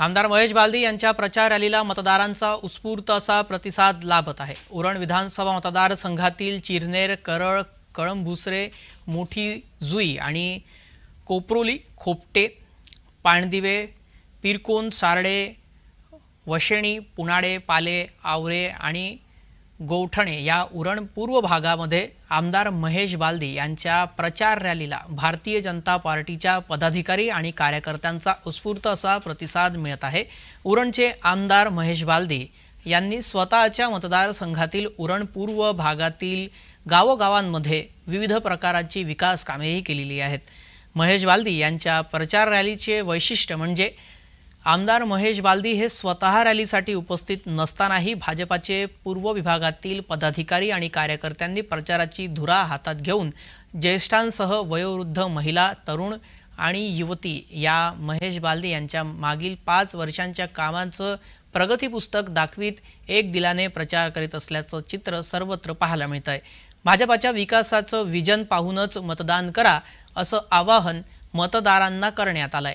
आमदार महेश बालदी यांच्या प्रचार रॅलीला मतदारांचा उत्स्फूर्त असा प्रतिसाद लाभत आहे। उरण विधानसभा मतदारसंघातील चिरनेर, करळ, कळंभुसरे, मोठी जुई आणि कोपरोली, खोपटे, पाणदिवे, पिरकोन, सारडे, वशेणी, पुनाडे, पाले, आवरे आणि गोवठणे या उरण पूर्व भागामध्ये आमदार महेश बालदी यांच्या प्रचार रॅलीला भारतीय जनता पार्टीच्या पदाधिकारी आणि कार्यकर्त्यांचा उत्स्फूर्त असा प्रतिसाद मिळत आहे। उरणचे आमदार महेश बालदी यांनी स्वतःच्या मतदारसंघातील उरण पूर्व भागातील गावोगावांमध्ये विविध प्रकारची विकास कामेही केलेली आहेत। महेश बालदी यांच्या प्रचार रॅलीचे वैशिष्ट्य म्हणजे आमदार महेश बालदी हे स्वतः रॅलीसाठी उपस्थित नसतानाही भाजपाचे पूर्व विभागातील पदाधिकारी आणि कार्यकर्त्यांनी प्रचाराची धुरा हातात घेऊन ज्येष्ठांसह वयोवृद्ध, महिला, तरुण आणि युवती या महेश बालदी यांच्या मागील 5 वर्षांच्या कामांचं प्रगती पुस्तक दाखवीत एक दिलाने प्रचार करीत असल्याचं चित्र सर्वत्र पाहायला मिळतंय। भाजपाच्या विकासाचं विजन पाहूनच मतदान करा असं आवाहन मतदारांना करण्यात आलंय।